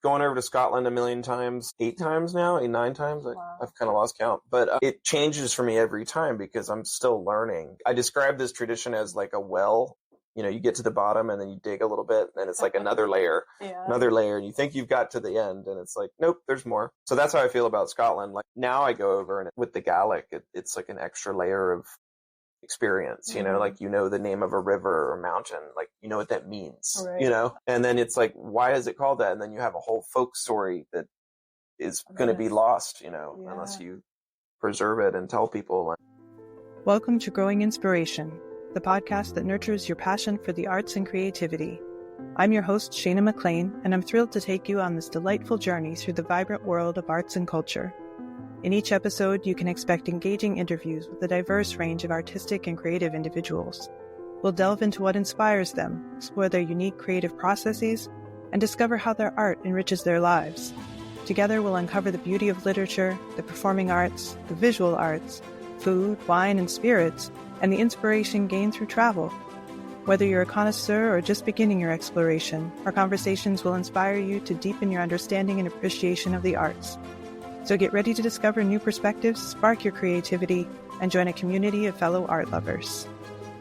going over to Scotland a million times, 8 times now, 9 times. Wow. I've kind of lost count, but it changes for me every time because I'm still learning. I describe this tradition as like a well. You get to the bottom and then you dig a little bit and it's like another layer, another layer. And you think you've got to the end and it's like, nope, there's more. So that's how I feel about Scotland. Like now I go over and with the Gaelic, it's like an extra layer of experience, like, the name of a river or mountain, like, what that means, right. And then it's like, why is it called that? And then you have a whole folk story that is going to be lost, unless you preserve it and tell people. Welcome to Growing Inspiration, the podcast that nurtures your passion for the arts and creativity. I'm your host, Shayna McLean, and I'm thrilled to take you on this delightful journey through the vibrant world of arts and culture. In each episode, you can expect engaging interviews with a diverse range of artistic and creative individuals. We'll delve into what inspires them, explore their unique creative processes, and discover how their art enriches their lives. Together, we'll uncover the beauty of literature, the performing arts, the visual arts, food, wine, and spirits, and the inspiration gained through travel. Whether you're a connoisseur or just beginning your exploration, our conversations will inspire you to deepen your understanding and appreciation of the arts. So get ready to discover new perspectives, spark your creativity, and join a community of fellow art lovers.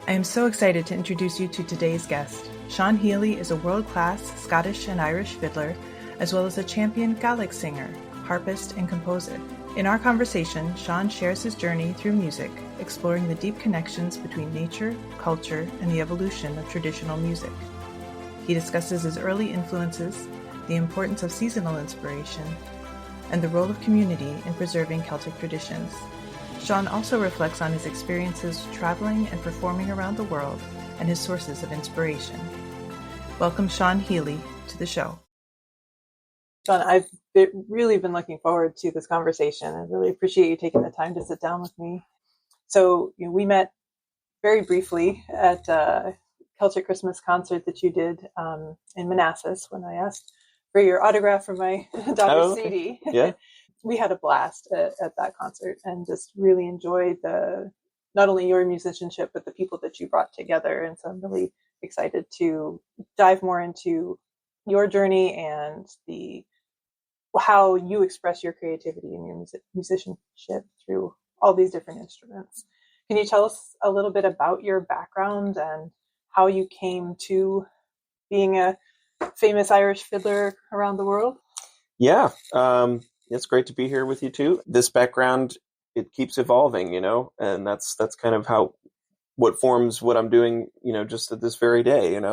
I am so excited to introduce you to today's guest. Seán Heely is a world-class Scottish and Irish fiddler, as well as a champion Gaelic singer, harpist, and composer. In our conversation, Seán shares his journey through music, exploring the deep connections between nature, culture, and the evolution of traditional music. He discusses his early influences, the importance of seasonal inspiration, and the role of community in preserving Celtic traditions. Seán also reflects on his experiences traveling and performing around the world and his sources of inspiration. Welcome Seán Heely to the show. Seán, I've really been looking forward to this conversation. I really appreciate you taking the time to sit down with me. So we met very briefly at a Celtic Christmas concert that you did in Manassas when I asked for your autograph for my daughter's CD. Yeah. We had a blast at that concert and just really enjoyed not only your musicianship, but the people that you brought together. And so I'm really excited to dive more into your journey and how you express your creativity and your musicianship through all these different instruments. Can you tell us a little bit about your background and how you came to being a famous Irish fiddler around the world? Yeah. It's great to be here with you too. This background, it keeps evolving, and that's kind of what forms what I'm doing, just at this very day, and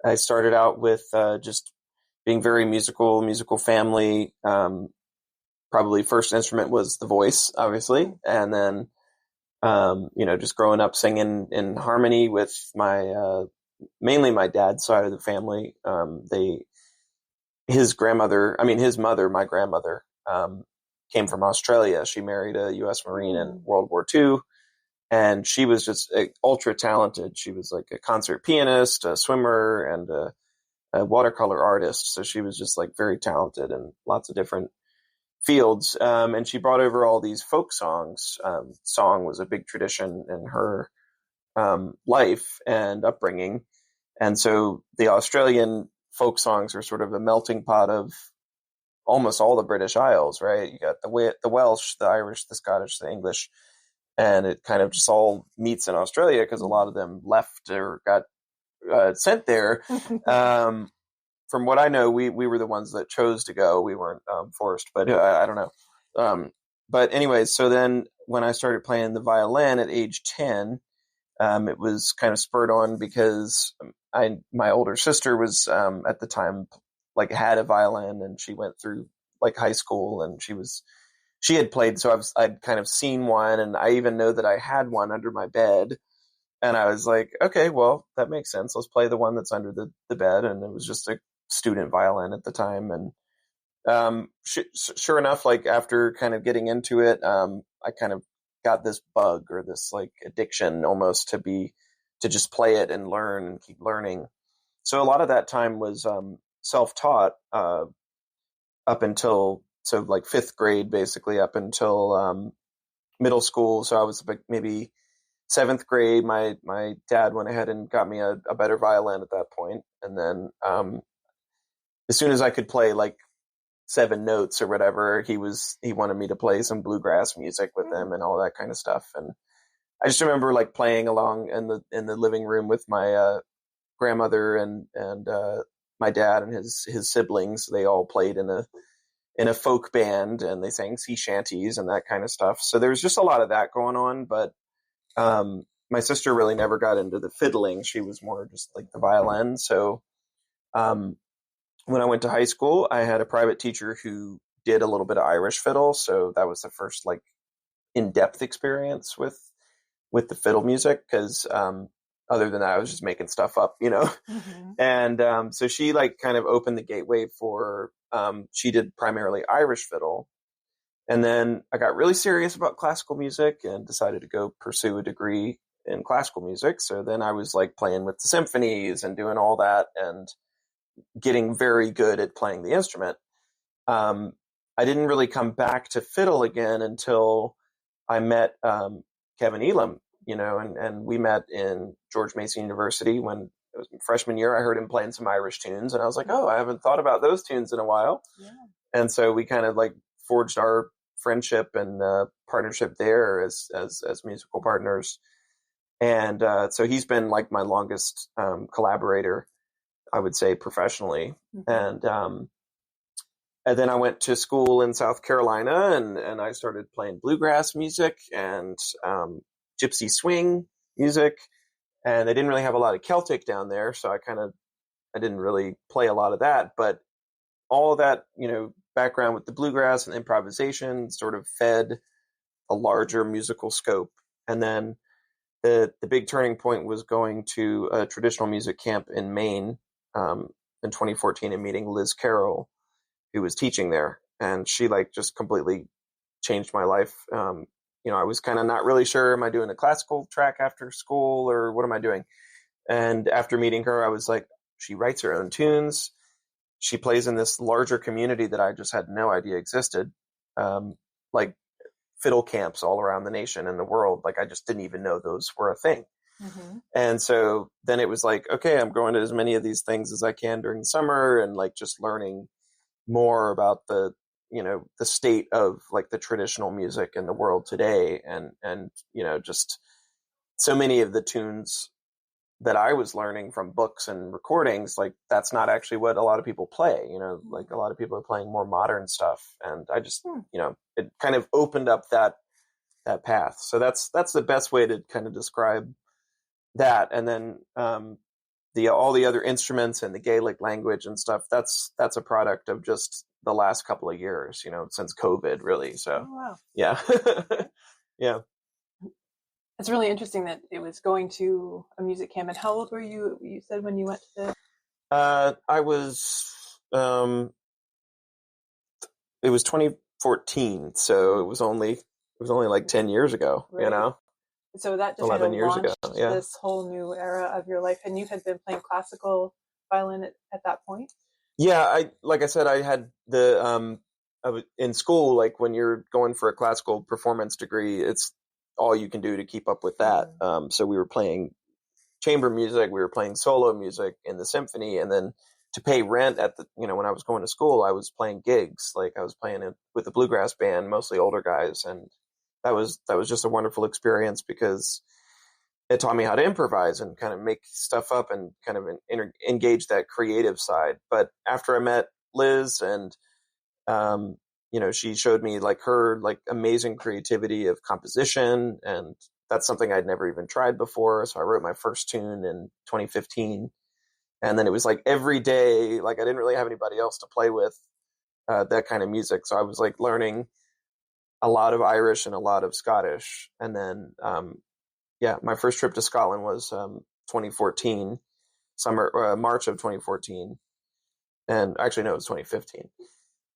I started out with just being very musical family. Probably first instrument was the voice, obviously. And then, just growing up singing in harmony with mainly my dad's side of the family. His mother, my grandmother, came from Australia. She married a U.S. Marine in World War II. And she was just ultra talented. She was like a concert pianist, a swimmer, and a watercolor artist. So she was just like very talented in lots of different fields. And she brought over all these folk songs. Song was a big tradition in her life and upbringing. And so the Australian folk songs are sort of a melting pot of almost all the British Isles, right? You got the Welsh, the Irish, the Scottish, the English, and it kind of just all meets in Australia because a lot of them left or got sent there. From what I know, we were the ones that chose to go. We weren't forced, but I don't know. But anyways, so then when I started playing the violin at age 10, it was kind of spurred on because my older sister was at the time like had a violin, and she went through like high school, and she had played, so I'd kind of seen one, and I even know that I had one under my bed, and I was like, okay, well, that makes sense. Let's play the one that's under the bed, and it was just a student violin at the time, and sure enough, like after kind of getting into it, I kind of got this bug or this like addiction almost to just play it and learn and keep learning. So a lot of that time was self-taught up until like fifth grade, basically up until middle school. So I was like maybe seventh grade. My dad went ahead and got me a better violin at that point, and then as soon as I could play like 7 notes or whatever, he wanted me to play some bluegrass music with him and all that kind of stuff. And I just remember like playing along in the living room with my grandmother and my dad and his siblings. They all played in a folk band, and they sang sea shanties and that kind of stuff. So there was just a lot of that going on. But my sister really never got into the fiddling. She was more just like the violin. So when I went to high school, I had a private teacher who did a little bit of Irish fiddle. So that was the first like in-depth experience with the fiddle music, because other than that, I was just making stuff up, you know. Mm-hmm. And so she like kind of opened the gateway for, she did primarily Irish fiddle. And then I got really serious about classical music and decided to go pursue a degree in classical music. So then I was like playing with the symphonies and doing all that and getting very good at playing the instrument. I didn't really come back to fiddle again until I met Kevin Elam, you know, and we met in George Mason University when it was freshman year. I heard him playing some Irish tunes, and I was like, oh, I haven't thought about those tunes in a while. Yeah. And so we kind of like forged our friendship and partnership there as musical partners. And so he's been like my longest collaborator, I would say, professionally. Mm-hmm. And then I went to school in South Carolina, and I started playing bluegrass music and gypsy swing music. And they didn't really have a lot of Celtic down there, so I didn't really play a lot of that. But all of that, you know, background with the bluegrass and improvisation sort of fed a larger musical scope. And then the big turning point was going to a traditional music camp in Maine in 2014 and meeting Liz Carroll, who was teaching there. And she like just completely changed my life. You know, I was kind of not really sure, am I doing a classical track after school or what am I doing? And after meeting her, I was like, she writes her own tunes. She plays in this larger community that I just had no idea existed. Like fiddle camps all around the nation and the world. Like I just didn't even know those were a thing. Mm-hmm. And so then it was like, okay, I'm going to as many of these things as I can during the summer and like just learning more about the state of like the traditional music in the world today. And, you know, just so many of the tunes that I was learning from books and recordings, like that's not actually what a lot of people play, you know, like a lot of people are playing more modern stuff. And I just, you know, it kind of opened up that path. So that's the best way to kind of describe that. And then, all the other instruments and the Gaelic language and stuff, that's a product of just the last couple of years, you know, since COVID really. So, wow. Yeah. Yeah. It's really interesting that it was going to a music camp. And how old were you said when you went to I was, it was 2014. So it was only like 10 years ago, right. You know? So that just 11 years ago, yeah. This whole new era of your life, and you had been playing classical violin at that point. Yeah, like I said, I had I was in school. Like when you're going for a classical performance degree, it's all you can do to keep up with that. Mm-hmm. So we were playing chamber music, we were playing solo music in the symphony, and then to pay rent at the, you know, when I was going to school, I was playing gigs. Like I was playing it with a bluegrass band, mostly older guys, and that was just a wonderful experience because it taught me how to improvise and kind of make stuff up and kind of engage that creative side. But after I met Liz and, you know, she showed me like her like amazing creativity of composition, and that's something I'd never even tried before. So I wrote my first tune in 2015, and then it was like every day, like I didn't really have anybody else to play with that kind of music. So I was like learning a lot of Irish and a lot of Scottish. And then, my first trip to Scotland was 2014, March of 2014. And actually, no, it was 2015.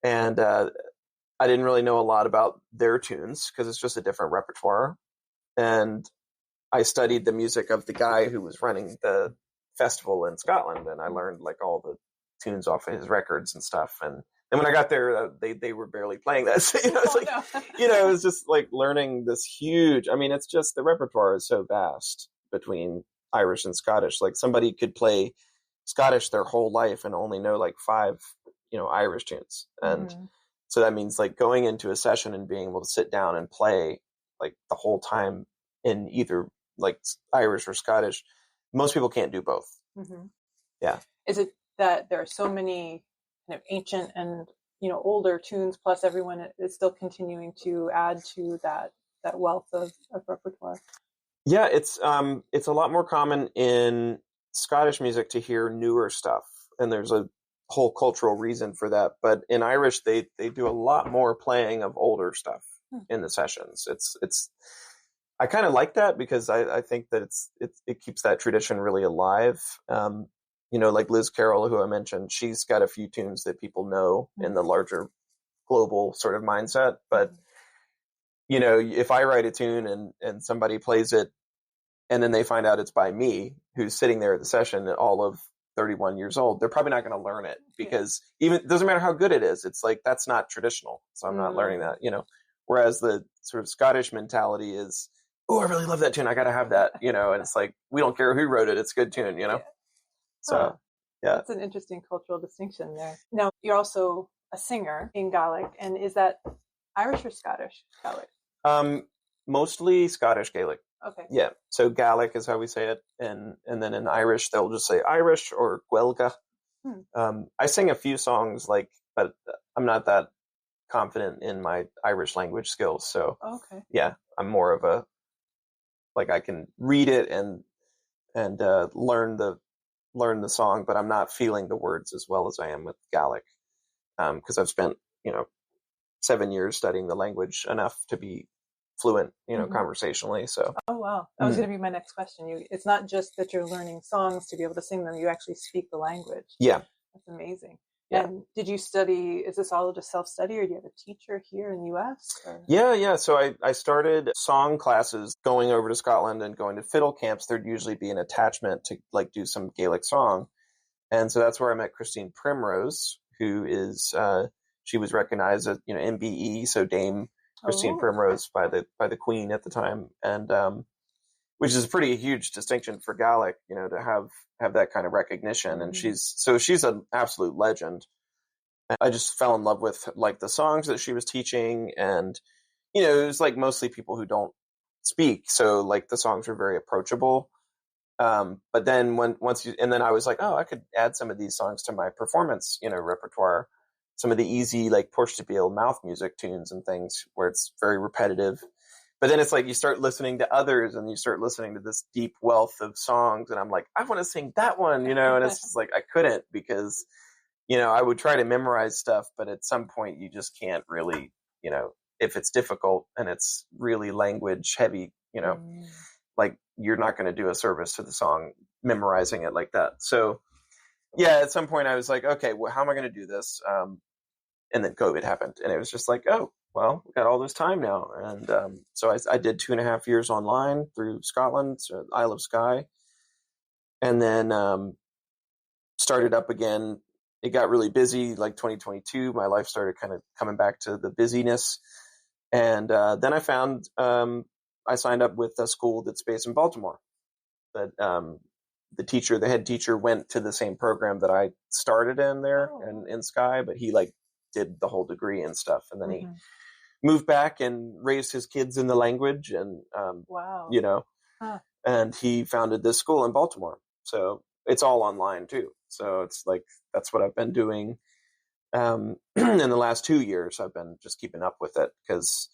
And I didn't really know a lot about their tunes because it's just a different repertoire. And I studied the music of the guy who was running the festival in Scotland, and I learned like all the tunes off of his records and stuff. And then when I got there, they were barely playing that. So, you know, it's like, you know, it was just like learning this huge, I mean, it's just the repertoire is so vast between Irish and Scottish. Like somebody could play Scottish their whole life and only know like 5 Irish tunes. And so that means like going into a session and being able to sit down and play like the whole time in either like Irish or Scottish. Most people can't do both. Yeah. Is it that there are so many kind of ancient and older tunes, plus everyone is still continuing to add to that wealth of repertoire? Yeah, it's a lot more common in Scottish music to hear newer stuff, and there's a whole cultural reason for that. But in Irish, they do a lot more playing of older stuff in the sessions. It's I kind of like that because I think that it keeps that tradition really alive. Like Liz Carroll, who I mentioned, she's got a few tunes that people know in the larger global sort of mindset. But if I write a tune and somebody plays it, and then they find out it's by me, who's sitting there at the session, all of 31 years old, they're probably not going to learn it because even it doesn't matter how good it is. It's like, that's not traditional. So I'm not learning that, whereas the sort of Scottish mentality is, oh, I really love that tune. I got to have that, and it's like, we don't care who wrote it. It's a good tune, So, yeah. That's an interesting cultural distinction there. Now, you're also a singer in Gaelic, and is that Irish or Scottish Gaelic? Mostly Scottish Gaelic. Okay. Yeah. So Gaelic is how we say it. And then in Irish, they'll just say Irish or Gaelga. I sing a few songs, but I'm not that confident in my Irish language skills. So yeah, I'm more of I can read it and learn the song, but I'm not feeling the words as well as I am with Gaelic. Because I've spent, 7 years studying the language enough to be fluent, conversationally. So. Oh, wow. That was going to be my next question. It's not just that you're learning songs to be able to sing them. You actually speak the language. Yeah. That's amazing. Yeah. And did you study, is this all just self-study, or do you have a teacher here in the U.S.? Or? Yeah. So I started song classes going over to Scotland and going to fiddle camps. There'd usually be an attachment to do some Gaelic song. And so that's where I met Christine Primrose, who is, she was recognized as, MBE, so Dame Christine Primrose by the Queen at the time. And, which is a pretty huge distinction for Gaelic, to have that kind of recognition. And she's an absolute legend. I just fell in love with the songs that she was teaching, and it was mostly people who don't speak, so the songs were very approachable. But then then I was like, oh, I could add some of these songs to my performance, repertoire. Some of the easy push to feel mouth music tunes and things where it's very repetitive. But then it's you start listening to others and you start listening to this deep wealth of songs. And I'm like, I want to sing that one, and it's just I couldn't because, I would try to memorize stuff, but at some point you just can't really, if it's difficult and it's really language heavy, you're not going to do a service to the song memorizing it like that. So yeah, at some point I was like, okay, well, how am I going to do this? And then COVID happened, and it was just oh, well, we got all this time now. And so I did 2.5 years online through Scotland, so Isle of Skye, and then started up again. It got really busy, 2022. My life started kind of coming back to the busyness. And then I found I signed up with a school that's based in Baltimore. That the head teacher went to the same program that I started in there and in Skye, but he did the whole degree and stuff. And then he moved back and raised his kids in the language, and and he founded this school in Baltimore. So it's all online too. So it's that's what I've been doing. In the last 2 years, I've been just keeping up with it, because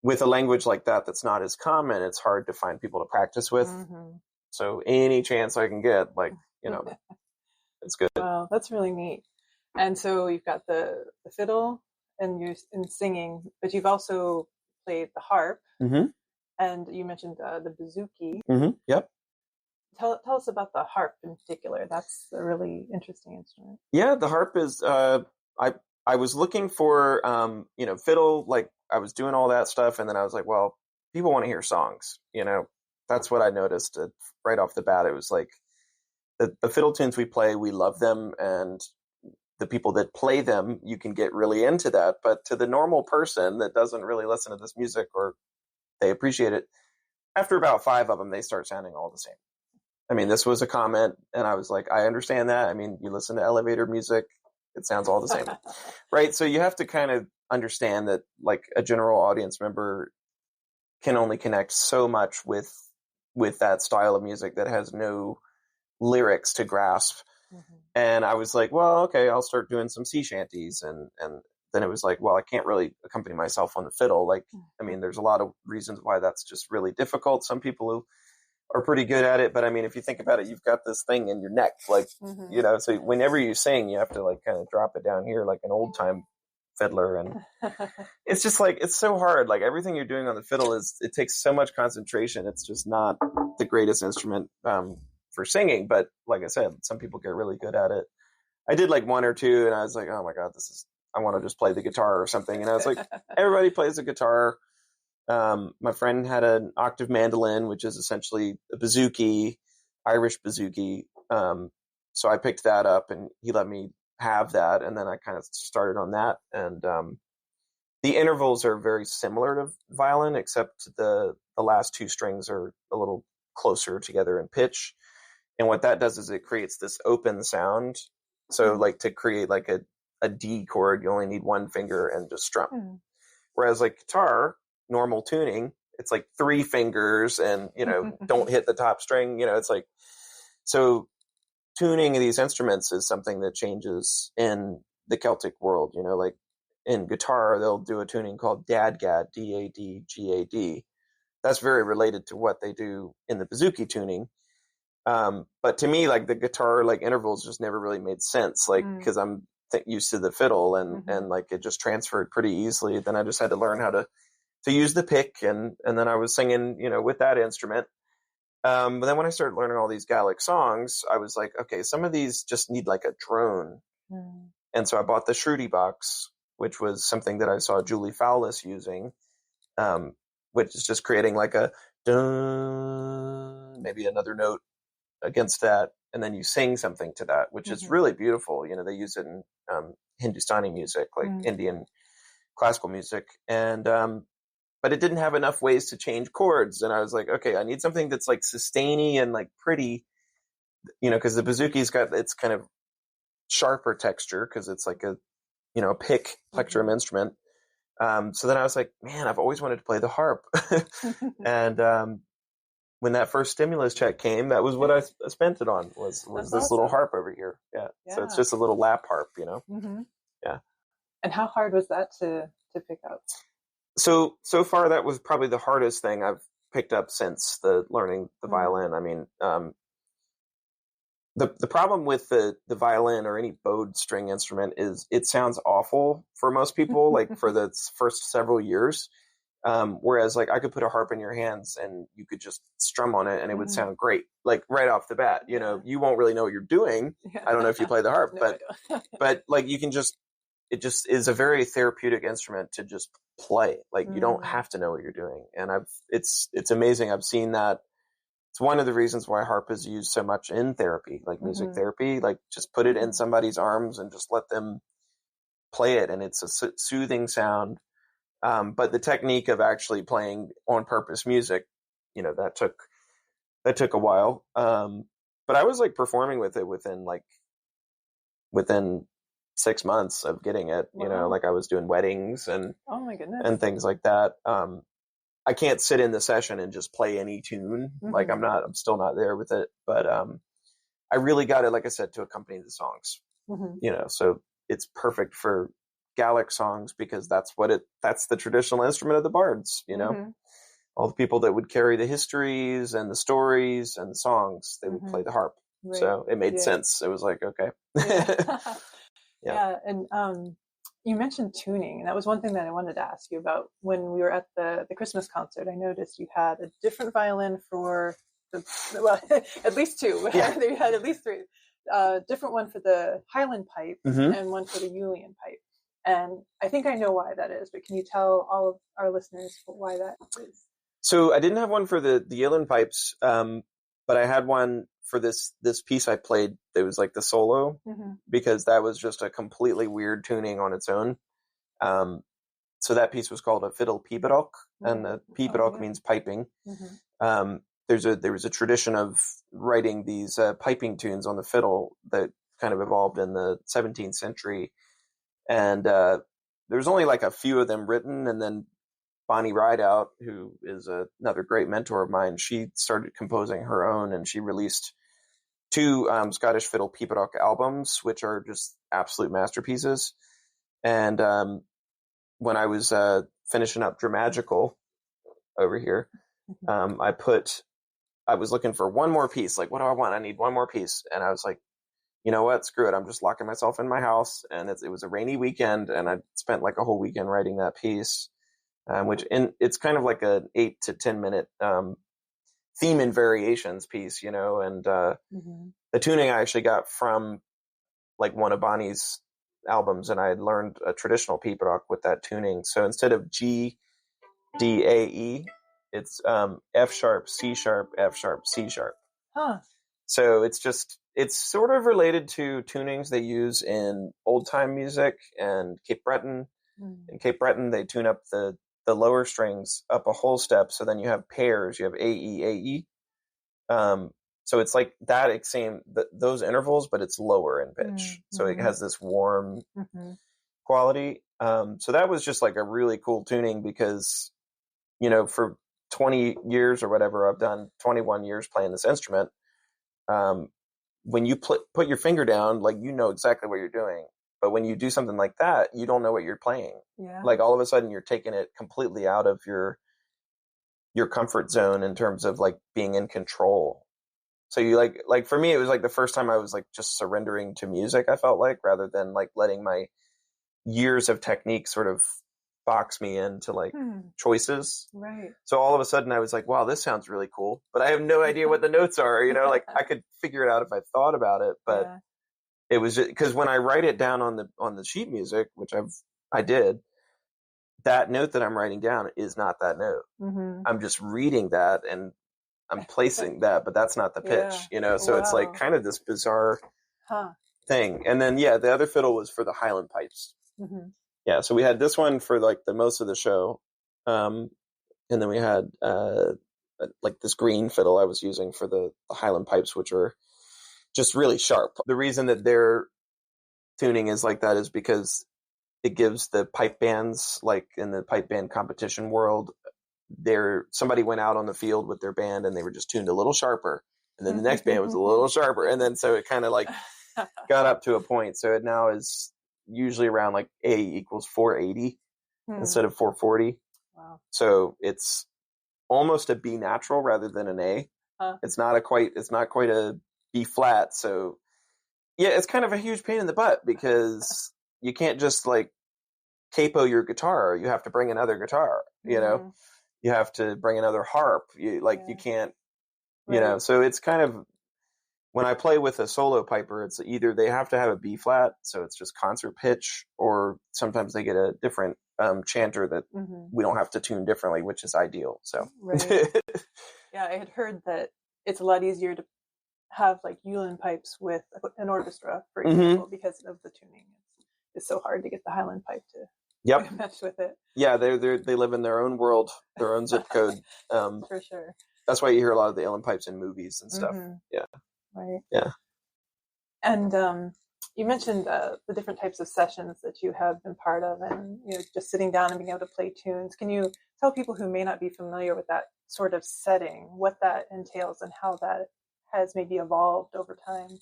with a language like that that's not as common, it's hard to find people to practice with. So any chance I can get, it's good. Wow, that's really neat. And so you've got the fiddle and you're in singing, but you've also played the harp, and you mentioned the bouzouki. Yep. Tell us about the harp in particular. That's a really interesting instrument. Yeah, the harp is. I was looking for fiddle. I was doing all that stuff, and then I was like, well, people want to hear songs. That's what I noticed right off the bat. It was the fiddle tunes we play, we love them, and the people that play them, you can get really into that. But to the normal person that doesn't really listen to this music, or they appreciate it, after about 5 of them, they start sounding all the same. I mean, this was a comment, and I was like, I understand that. I mean, you listen to elevator music, It sounds all the same. Right? So you have to kind of understand that like a general audience member can only connect so much with that style of music that has no lyrics to grasp. Mm-hmm. And I was like, well, okay, I'll start doing some sea shanties. And then it was like, well, I can't really accompany myself on the fiddle. Like, I mean, there's a lot of reasons why that's just really difficult. Some people who are pretty good at it, but I mean, if you think about it, you've got this thing in your neck, like, mm-hmm. you know, so whenever you sing, you have to like kind of drop it down here like an old time fiddler. And it's just like, it's so hard. Like everything you're doing on the fiddle it takes so much concentration. It's just not the greatest instrument for singing. But like I said, some people get really good at it. I did like one or two and I was like, oh my God, I want to just play the guitar or something. And I was like, everybody plays the guitar. My friend had an octave mandolin, which is essentially a bouzouki, Irish bouzouki. So I picked that up and he let me have that. And then I kind of started on that. And the intervals are very similar to violin, except the last two strings are a little closer together in pitch. And what that does is it creates this open sound. So like to create like a D chord, you only need one finger and just strum. Whereas like guitar, normal tuning, it's like three fingers and, you know, don't hit the top string, you know, it's like, so tuning these instruments is something that changes in the Celtic world, you know, like in guitar, they'll do a tuning called dadgad, D-A-D-G-A-D. That's very related to what they do in the bouzouki tuning. But to me, like the guitar, like intervals just never really made sense, like, cause I'm used to the fiddle and like it just transferred pretty easily. Then I just had to learn how to use the pick and then I was singing, you know, with that instrument. But then when I started learning all these Gaelic songs, I was like, okay, some of these just need like a drone. And so I bought the Shruti box, which was something that I saw Julie Fowlis using, which is just creating like a dun, maybe another note against that. And then you sing something to that, which is really beautiful. You know, they use it in Hindustani music, like Indian classical music. And but it didn't have enough ways to change chords. And I was like, okay, I need something that's like sustainy and like pretty, you know, because the bouzouki's got its kind of sharper texture because it's like a, you know, pick plectrum instrument. So then I was like, man, I've always wanted to play the harp. And when that first stimulus check came, that was what I spent it on was this awesome. Little harp over here. Yeah. So it's just a little lap harp, you know? Yeah. And how hard was that to pick up? So far that was probably the hardest thing I've picked up since learning the violin. I mean, the problem with the violin or any bowed string instrument is it sounds awful for most people, like for the first several years. Whereas like I could put a harp in your hands and you could just strum on it and it would sound great, like right off the bat. You know, you won't really know what you're doing. I don't know if you play the harp, but like you can it just is a very therapeutic instrument to just play. Like you don't have to know what you're doing. And it's amazing. I've seen that. It's one of the reasons why harp is used so much in therapy, like music therapy, like just put it in somebody's arms and just let them play it. And it's a soothing sound. But the technique of actually playing on purpose music, you know, that took a while. But I was like performing with it within 6 months of getting it, you know, like I was doing weddings and, oh my goodness, and things like that. I can't sit in the session and just play any tune. Like I'm still not there with it, but, I really got it, like I said, to accompany the songs, you know, so it's perfect for Gaelic songs because that's the traditional instrument of the bards, you know, all the people that would carry the histories and the stories and the songs, they would play the harp. Right. So it made sense. It was like, okay. Yeah. And you mentioned tuning, and that was one thing that I wanted to ask you about. When we were at the Christmas concert, I noticed you had a different violin for at least two. Yeah. You had at least three. Different one for the Highland pipe and one for the Julian pipe. And I think I know why that is, but can you tell all of our listeners why that is? So I didn't have one for the Yellen pipes, but I had one for this piece I played. It was like the solo, because that was just a completely weird tuning on its own. So that piece was called a fiddle pibroch, and a pibroch means piping. There was a tradition of writing these piping tunes on the fiddle that kind of evolved in the 17th century. And there's only like a few of them written. And then Bonnie Rideout, who is another great mentor of mine, she started composing her own, and she released 2 Scottish fiddle pibroch albums, which are just absolute masterpieces. And when I was finishing up Dramagical over here, I was looking for one more piece. Like, what do I want? I need one more piece. And I was like, you know what? Screw it. I'm just locking myself in my house. And it was a rainy weekend, and I spent like a whole weekend writing that piece, it's kind of like an 8 to 10 minute theme and variations piece, and the tuning I actually got from like one of Bonnie's albums, and I had learned a traditional pibroch with that tuning. So instead of G, D, A, E, it's F sharp, C sharp, F sharp, C sharp. Huh. So it's sort of related to tunings they use in old time music and Cape Breton. In Cape Breton, they tune up the lower strings up a whole step. So then you have pairs, you have A, E, A, E. So it's like that those intervals, but it's lower in pitch. So it has this warm quality. So that was just like a really cool tuning because, for 20 years or whatever, I've done 21 years playing this instrument. When you put your finger down, like, exactly what you're doing. But when you do something like that, you don't know what you're playing. Yeah. Like all of a sudden you're taking it completely out of your comfort zone in terms of like being in control. So you like for me, it was like the first time I was like just surrendering to music, I felt like, rather than like letting my years of technique sort of box me into like choices. Right. So all of a sudden I was like, wow, this sounds really cool, but I have no idea what the notes are, like I could figure it out if I thought about it, but it was just because when I write it down on the sheet music, which I did, that note that I'm writing down is not that note. I'm just reading that and I'm placing that, but that's not the pitch, so it's like kind of this bizarre thing. And then, the other fiddle was for the Highland pipes. Yeah. So we had this one for like the most of the show. And then we had, like this green fiddle I was using for the Highland pipes, which are just really sharp. The reason that their tuning is like that is because it gives the pipe bands, like in the pipe band competition world, somebody went out on the field with their band and they were just tuned a little sharper. And then the next band was a little sharper. And then so it kind of like got up to a point. So it now is usually around like A equals 480 instead of 440. Wow. So it's almost a B natural rather than an A. It's not quite a B flat. So it's kind of a huge pain in the butt because you can't just like capo your guitar. You have to bring another guitar, you have to bring another harp. You can't, so it's kind of, when I play with a solo piper, it's either they have to have a B flat, so it's just concert pitch, or sometimes they get a different chanter that we don't have to tune differently, which is ideal. So, right. Yeah, I had heard that it's a lot easier to have like uilleann pipes with an orchestra, for example, because of the tuning. It's so hard to get the Highland pipe to match with it. Yeah, they live in their own world, their own zip code. For sure. That's why you hear a lot of the uilleann pipes in movies and stuff. Yeah. Right. Yeah. And you mentioned the different types of sessions that you have been part of, and just sitting down and being able to play tunes. Can you tell people who may not be familiar with that sort of setting what that entails and how that has maybe evolved over time?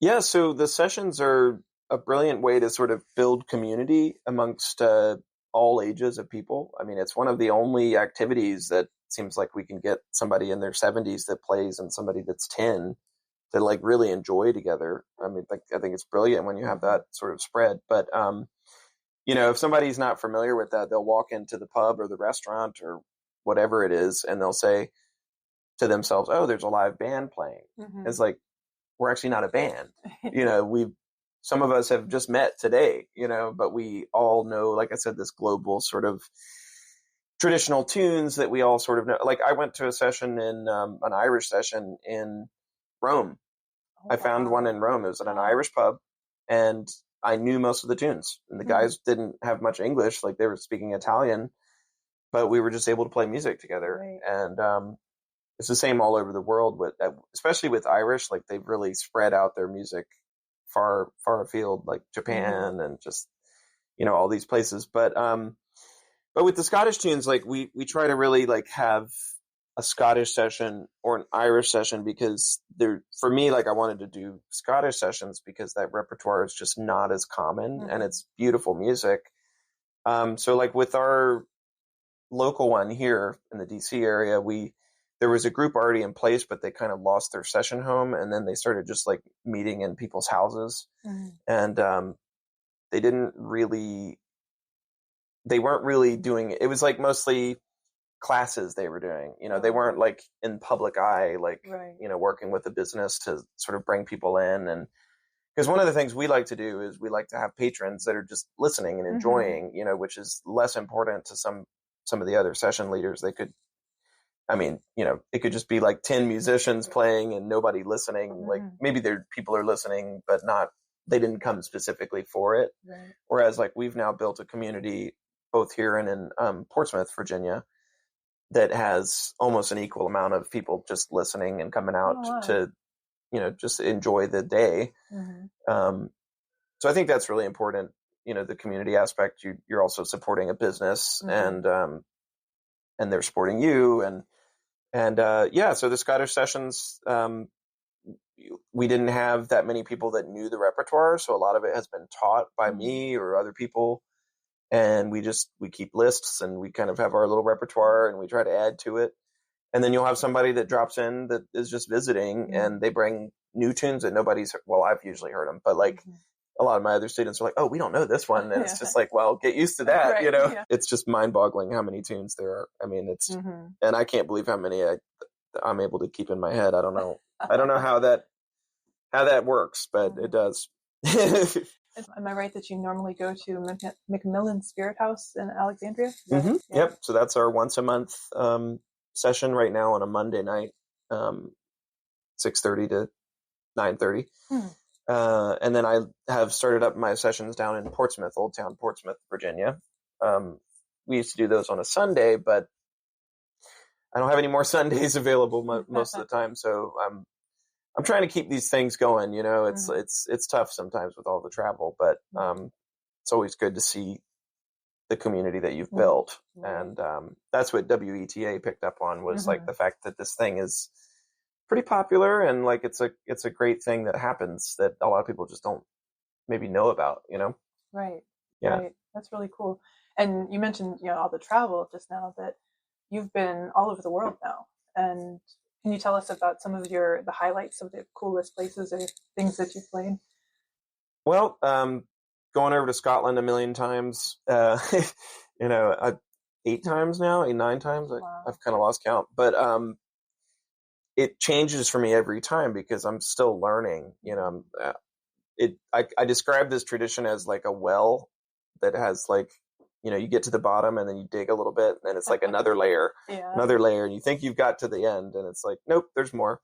Yeah, so the sessions are a brilliant way to sort of build community amongst all ages of people. I mean, it's one of the only activities that seems like we can get somebody in their 70s that plays and somebody that's 10 to like really enjoy together. I mean, I think it's brilliant when you have that sort of spread. But, if somebody's not familiar with that, they'll walk into the pub or the restaurant or whatever it is, and they'll say to themselves, oh, there's a live band playing. It's like, we're actually not a band. Some of us have just met today, but we all know, like I said, this global sort of traditional tunes that we all sort of know. Like I went to a session in an Irish session in Rome. I found one in Rome. It was at an Irish pub, and I knew most of the tunes. And the guys didn't have much English, like they were speaking Italian, but we were just able to play music together. Right. And it's the same all over the world, especially with Irish. Like they've really spread out their music far afield, like Japan and just, all these places. But with the Scottish tunes, like we try to really like have a Scottish session or an Irish session, because for me, like I wanted to do Scottish sessions because that repertoire is just not as common and it's beautiful music. So like with our local one here in the DC area, there was a group already in place, but they kind of lost their session home, and then they started just like meeting in people's houses. And they weren't really doing it. It was like mostly classes they were doing. They weren't like in public eye, like, working with a business to sort of bring people in. And because one of the things we like to do is we like to have patrons that are just listening and enjoying, which is less important to some of the other session leaders. It could just be like 10 musicians playing and nobody listening. Like maybe people are listening, but they didn't come specifically for it. Right. Whereas like we've now built a community both here and in Portsmouth, Virginia, that has almost an equal amount of people just listening and coming out to, just enjoy the day. So I think that's really important. The community aspect, you're also supporting a business and they're supporting you. So the Scottish sessions, we didn't have that many people that knew the repertoire. So a lot of it has been taught by me or other people. And we keep lists and we kind of have our little repertoire and we try to add to it. And then you'll have somebody that drops in that is just visiting and they bring new tunes that I've usually heard them, but like a lot of my other students are like, oh, we don't know this one. And it's just like, well, get used to that. Right, yeah. It's just mind boggling how many tunes there are. I mean, and I can't believe how many I'm able to keep in my head. I don't know how that works, but it does. Am I right that you normally go to Macmillan Spirit House in Alexandria? Yeah. Yep. So that's our once a month session right now on a Monday night, 6:30 to 9:30. And then I have started up my sessions down in Portsmouth, Old Town Portsmouth, Virginia. We used to do those on a Sunday, but I don't have any more Sundays available most of the time. So I'm trying to keep these things going. It's tough sometimes with all the travel, but it's always good to see the community that you've built. And that's what WETA picked up on was like the fact that this thing is pretty popular and like it's a great thing that happens that a lot of people just don't maybe know about. Right. Yeah. Right. That's really cool. And you mentioned all the travel just now, that you've been all over the world now. And can you tell us about some of the highlights of the coolest places or things that you've played? Well, going over to Scotland a million times, 8 times now, 9 times. Wow. I've kind of lost count, but it changes for me every time because I'm still learning. I describe this tradition as like a well that has like, you get to the bottom and then you dig a little bit and it's like another layer, and you think you've got to the end and it's like, nope, there's more.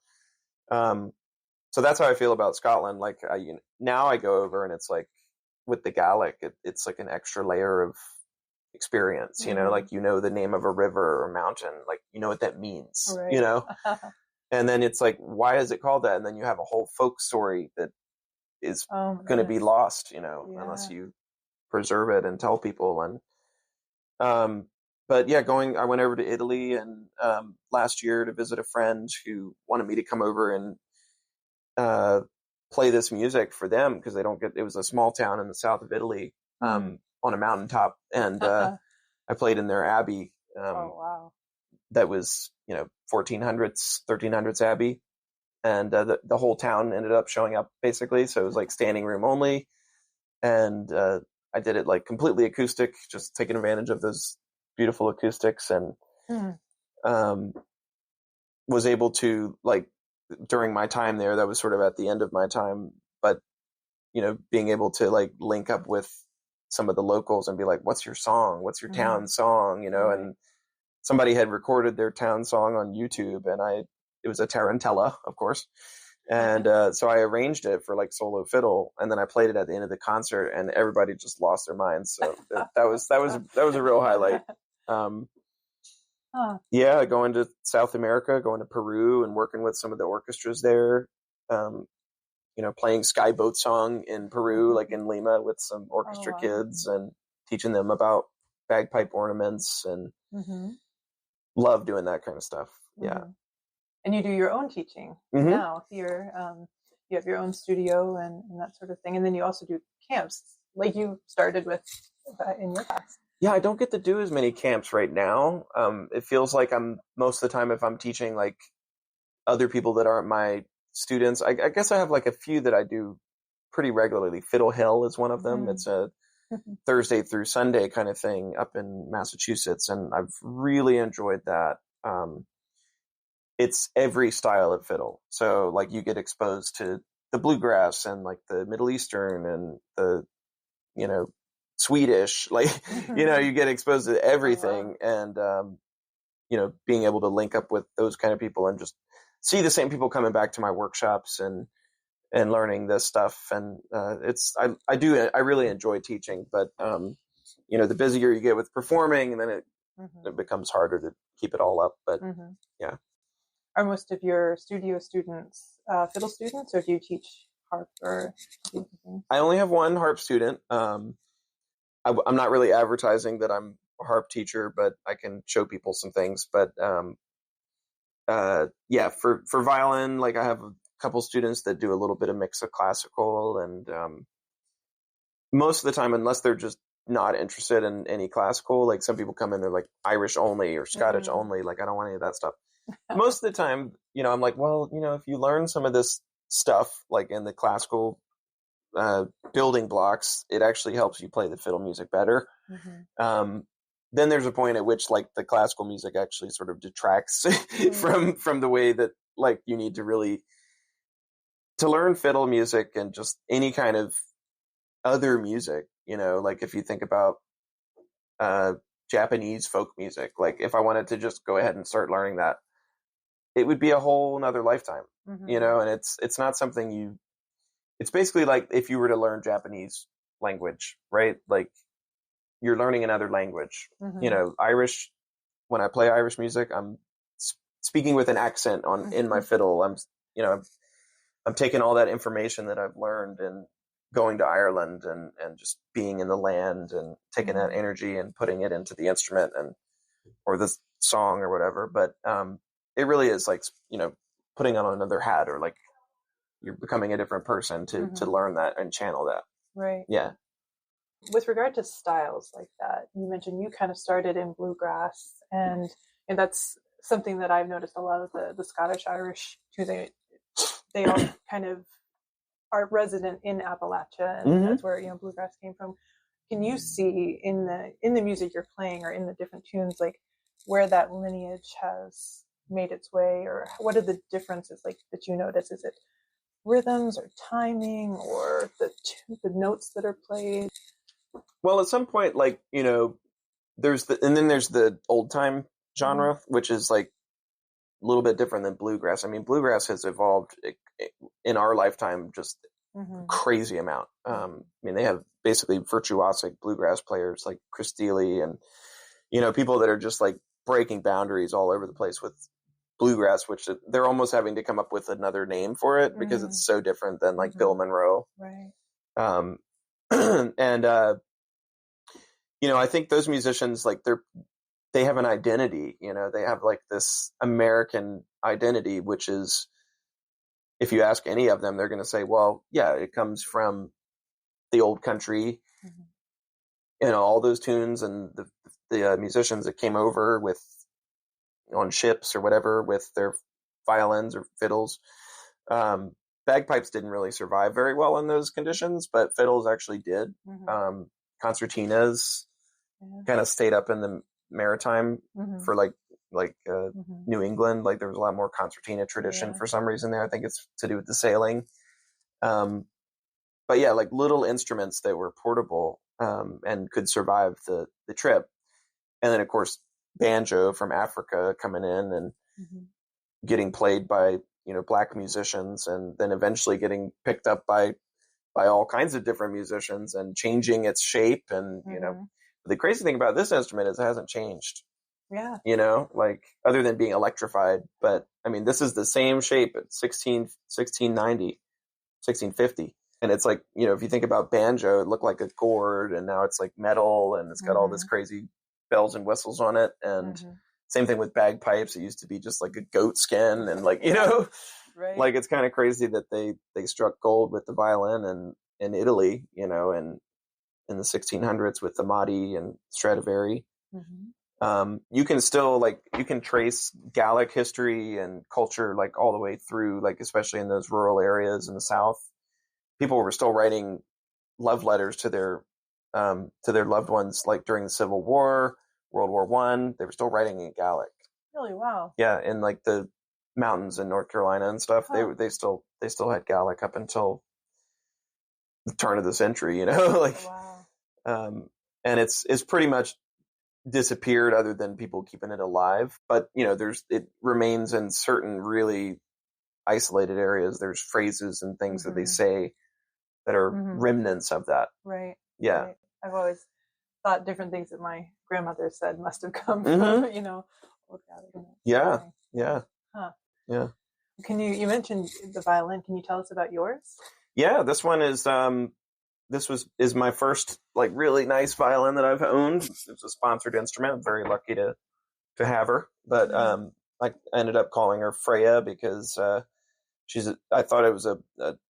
So that's how I feel about Scotland. Like now I go over and it's like with the Gaelic, it's like an extra layer of experience, like, the name of a river or mountain, like, what that means, right. And then it's like, why is it called that? And then you have a whole folk story that is going to be lost, unless you preserve it and tell people. And, but yeah, I went over to Italy and, last year to visit a friend who wanted me to come over and, play this music for them because it was a small town in the south of Italy, on a mountaintop. And, I played in their abbey. Oh, wow. That was, 1400s, 1300s abbey. And, the whole town ended up showing up basically. So it was like standing room only. And, I did it like completely acoustic, just taking advantage of those beautiful acoustics and, was able to like during my time there, that was sort of at the end of my time, but being able to like link up with some of the locals and be like, what's your song? What's your town song? And somebody had recorded their town song on YouTube and it was a tarantella, of course. And, so I arranged it for like solo fiddle and then I played it at the end of the concert and everybody just lost their minds. So that was a real highlight. Yeah, going to South America, going to Peru and working with some of the orchestras there. playing Sky Boat Song in Peru, like in Lima, with some orchestra kids, and teaching them about bagpipe ornaments, and love doing that kind of stuff. Yeah. And you do your own teaching now here. You have your own studio and that sort of thing. And then you also do camps, like you started with in your class. Yeah, I don't get to do as many camps right now. It feels like most of the time, if I'm teaching like other people that aren't my students, I guess I have like a few that I do pretty regularly. Fiddle Hell is one of them. It's a Thursday through Sunday kind of thing up in Massachusetts, and I've really enjoyed that. It's every style of fiddle. So like you get exposed to the bluegrass and like the Middle Eastern and the, Swedish, like, you get exposed to everything. And, being able to link up with those kind of people and just see the same people coming back to my workshops and learning this stuff. And, I really enjoy teaching, but, the busier you get with performing, and then it becomes harder to keep it all up. But yeah. Are most of your studio students fiddle students, or do you teach harp or things? I only have one harp student. I'm not really advertising that I'm a harp teacher, but I can show people some things. But for violin, like I have a couple students that do a little bit of mix of classical, and most of the time, unless they're just not interested in any classical, like some people come in, they're like Irish only or Scottish only, like I don't want any of that stuff. Most of the time, I'm like, well, if you learn some of this stuff, like in the classical building blocks, it actually helps you play the fiddle music better. Then there's a point at which like the classical music actually sort of detracts from the way that like you need to really to learn fiddle music and just any kind of other music, like if you think about Japanese folk music, like if I wanted to just go ahead and start learning that, it would be a whole nother lifetime, and it's not something it's basically like if you were to learn Japanese language, right? Like you're learning another language, Irish, when I play Irish music, I'm speaking with an accent in my fiddle. I'm taking all that information that I've learned and going to Ireland and just being in the land and taking that energy and putting it into the instrument or the song or whatever. But, it really is like, putting on another hat, or like you're becoming a different person to learn that and channel that. Right. Yeah. With regard to styles like that, you mentioned you kind of started in bluegrass, and that's something that I've noticed a lot of the Scottish Irish too. They all kind of are resident in Appalachia, and that's where bluegrass came from. Can you see in the music you're playing, or in the different tunes, like where that lineage has made its way, or what are the differences like that you notice? Is it rhythms or timing or the notes that are played? Well, at some point, like, there's the old time genre, which is like a little bit different than bluegrass. I mean, bluegrass has evolved in our lifetime just crazy amount. They have basically virtuosic bluegrass players like Chris Steele and, people that are just like breaking boundaries all over the place with bluegrass, which they're almost having to come up with another name for it because it's so different than like Bill Monroe. Right. And I think those musicians, like they have an identity, they have like this American identity, which is, if you ask any of them, they're going to say, well, yeah, it comes from the old country, all those tunes and the musicians that came over on ships or whatever with their violins or fiddles. Bagpipes didn't really survive very well in those conditions, but fiddles actually did. Concertinas kind of stayed up in the maritime for like New England. Like there was a lot more concertina tradition for some reason there. I think it's to do with the sailing. But yeah, like little instruments that were portable and could survive the trip. And then of course banjo from Africa coming in and getting played by black musicians, and then eventually getting picked up by all kinds of different musicians and changing its shape. And the crazy thing about this instrument is it hasn't changed. Yeah. Like other than being electrified. But I mean, this is the same shape at 1690. 1650. And it's like, you know, if you think about banjo, it looked like a gourd, and now it's like metal, and it's got all this crazy bells and whistles on it. And same thing with bagpipes. It used to be just like a goat skin, and like, you know, like it's kind of crazy that they struck gold with the violin and in Italy, you know, and in the 1600s with the Madi and Stradivari. You can still you can trace Gaelic history and culture like all the way through, like especially in those rural areas in the South. People were still writing love letters to their loved ones, like during the Civil War, World War I. They were still writing in Gaelic. Really? Wow. Yeah, in like the mountains in North Carolina and stuff. Huh. They still had Gaelic up until the turn of the century, you know, like, and it's pretty much disappeared other than people keeping it alive. But, you know, it remains in certain really isolated areas. There's phrases and things that they say that are remnants of that. Right. Yeah. Right. I've always thought different things that my grandmother said must have come from, you know, old Gaelic. Yeah. Yeah. Huh. Yeah. You mentioned the violin. Can you tell us about yours? Yeah, this one is is my first like really nice violin that I've owned. It's a sponsored instrument. I'm very lucky to have her. But I ended up calling her Freya because I thought it was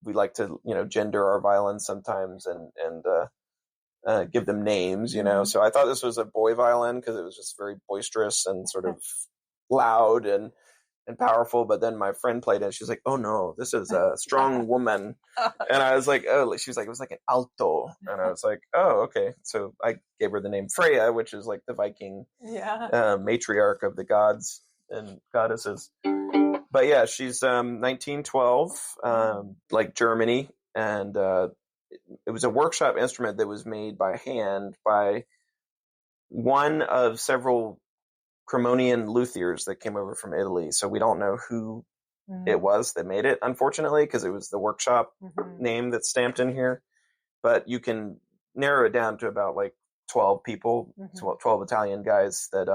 we like to, you know, gender our violins sometimes and give them names, you know. So I thought this was a boy violin because it was just very boisterous and sort of loud and powerful. But then my friend played it. She's like, "Oh no, this is a strong woman." And I was like, "Oh," she was like, "It was like an alto." And I was like, "Oh, okay." So I gave her the name Freya, which is like the Viking matriarch of the gods and goddesses. But yeah, she's 1912, like Germany, and it was a workshop instrument that was made by hand by one of several Cremonian luthiers that came over from Italy. So we don't know who it was that made it, unfortunately, because it was the workshop name that's stamped in here. But you can narrow it down to about like 12 people, 12 Italian guys that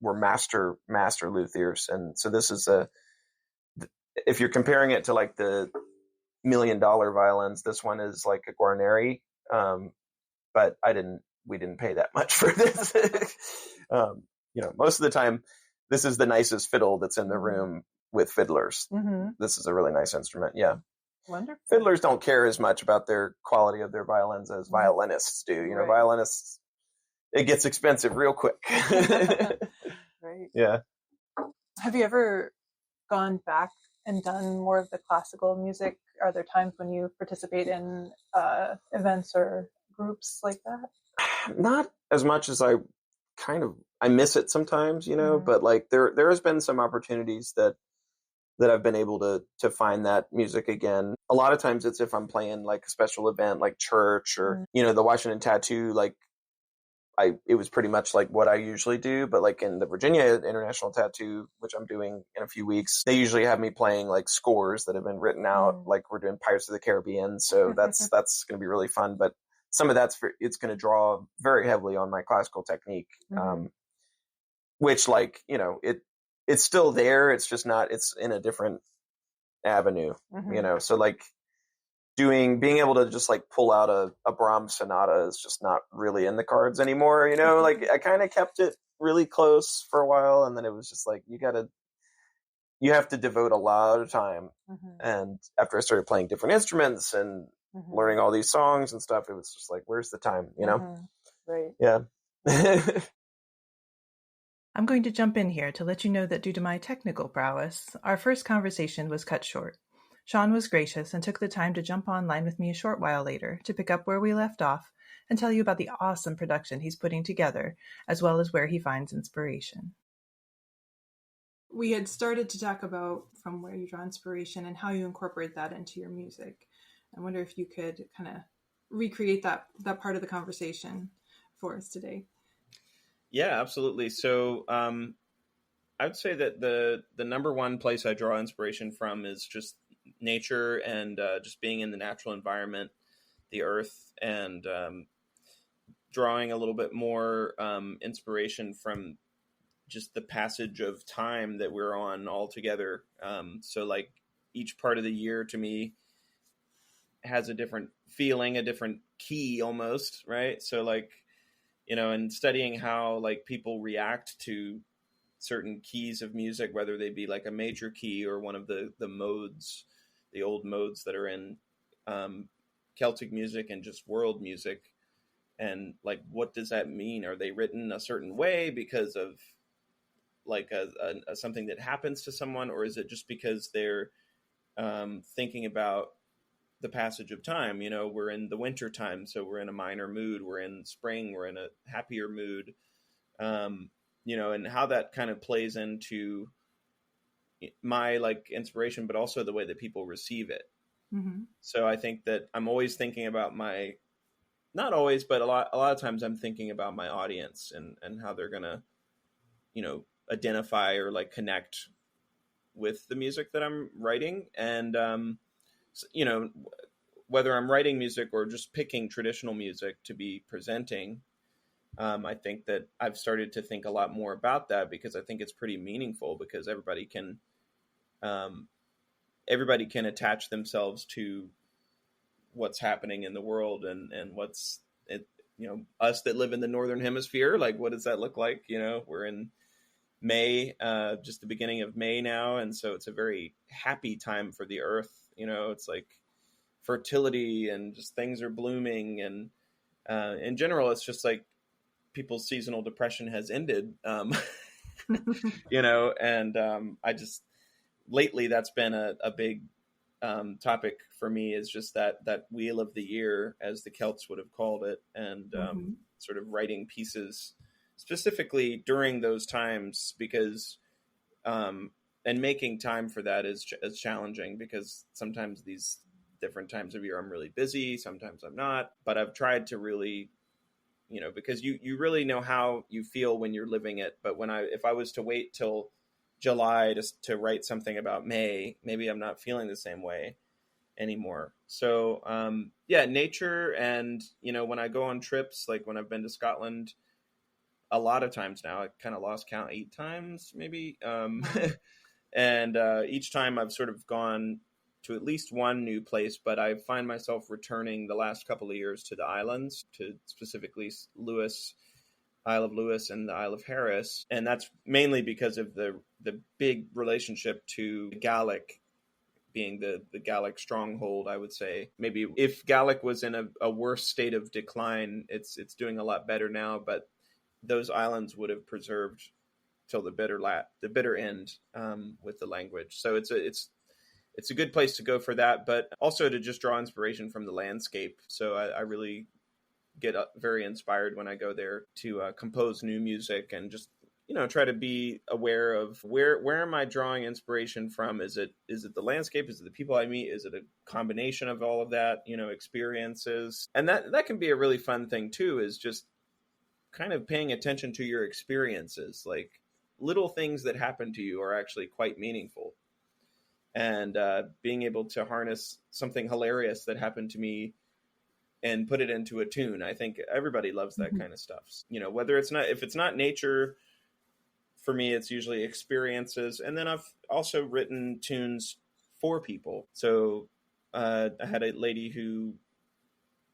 were master luthiers. And so this is if you're comparing it to like the $1 million violins, this one is like a Guarneri. But we didn't pay that much for this. You know, most of the time, this is the nicest fiddle that's in the room with fiddlers. This is a really nice instrument. Yeah. Wonderful. Fiddlers don't care as much about their quality of their violins as violinists do. You know, violinists, it gets expensive real quick. Right. Yeah. Have you ever gone back and done more of the classical music? Are there times when you participate in events or groups like that? Not as much as I miss it sometimes, you know, but like there has been some opportunities that I've been able to find that music again. A lot of times it's if I'm playing like a special event like church or, you know, the Washington Tattoo, like it was pretty much like what I usually do, but like in the Virginia International Tattoo, which I'm doing in a few weeks, they usually have me playing like scores that have been written out, like we're doing Pirates of the Caribbean. So that's going to be really fun. But some of it's going to draw very heavily on my classical technique, which like, you know, it's still there. It's just not, it's in a different avenue, you know? So like being able to just like pull out a Brahms sonata is just not really in the cards anymore, you know? Like I kind of kept it really close for a while. And then it was just like, you have to devote a lot of time. And after I started playing different instruments and learning all these songs and stuff, it was just like, where's the time, you know? Right. Yeah. I'm going to jump in here to let you know that due to my technical prowess, our first conversation was cut short. Seán was gracious and took the time to jump online with me a short while later to pick up where we left off and tell you about the awesome production he's putting together, as well as where he finds inspiration. We had started to talk about from where you draw inspiration and how you incorporate that into your music. I wonder if you could kind of recreate that part of the conversation for us today. Yeah, absolutely. So I would say that the number one place I draw inspiration from is just nature and just being in the natural environment, the earth, and drawing a little bit more inspiration from just the passage of time that we're on all together. So like each part of the year to me has a different feeling, a different key almost, right? So like, and studying how like people react to certain keys of music, whether they be like a major key or one of the modes, the old modes that are in Celtic music and just world music. And like, what does that mean? Are they written a certain way because of like a something that happens to someone, or is it just because they're thinking about the passage of time? We're in the winter time, so we're in a minor mood. We're in spring, we're in a happier mood. And how that kind of plays into my like inspiration, but also the way that people receive it. Mm-hmm. So I think that I'm always thinking about not always, but a lot of times I'm thinking about my audience and how they're gonna, identify or like connect with the music that I'm writing. And, whether I'm writing music or just picking traditional music to be presenting, I think that I've started to think a lot more about that, because I think it's pretty meaningful, because everybody can attach themselves to what's happening in the world and what's it, us that live in the Northern Hemisphere. Like, what does that look like? We're in May, just the beginning of May now. And so it's a very happy time for the earth. It's like fertility and just things are blooming. And in general, it's just like people's seasonal depression has ended, and I just, lately that's been a big topic for me, is just that wheel of the year, as the Celts would have called it, and sort of writing pieces specifically during those times, because and making time for that is challenging, because sometimes these different times of year I'm really busy, sometimes I'm not, but I've tried to really, because you really know how you feel when you're living it. But if I was to wait till July to write something about May, maybe I'm not feeling the same way anymore. So nature. And when I go on trips, like when I've been to Scotland a lot of times now, I kind of lost count, 8 times maybe, and each time I've sort of gone to at least one new place, but I find myself returning the last couple of years to the islands, to specifically Isle of Lewis and the Isle of Harris. And that's mainly because of the big relationship to Gaelic, being the Gaelic stronghold, I would say. Maybe if Gaelic was in a worse state of decline, it's doing a lot better now, but those islands would have preserved till the bitter end with the language. So it's a good place to go for that, but also to just draw inspiration from the landscape. So I really get very inspired when I go there to compose new music, and just, try to be aware of where am I drawing inspiration from? Is it the landscape? Is it the people I meet? Is it a combination of all of that, experiences? And that can be a really fun thing too, is just kind of paying attention to your experiences. Like, little things that happen to you are actually quite meaningful. And being able to harness something hilarious that happened to me and put it into a tune. I think everybody loves that kind of stuff. If it's not nature, for me, it's usually experiences. And then I've also written tunes for people. So I had a lady who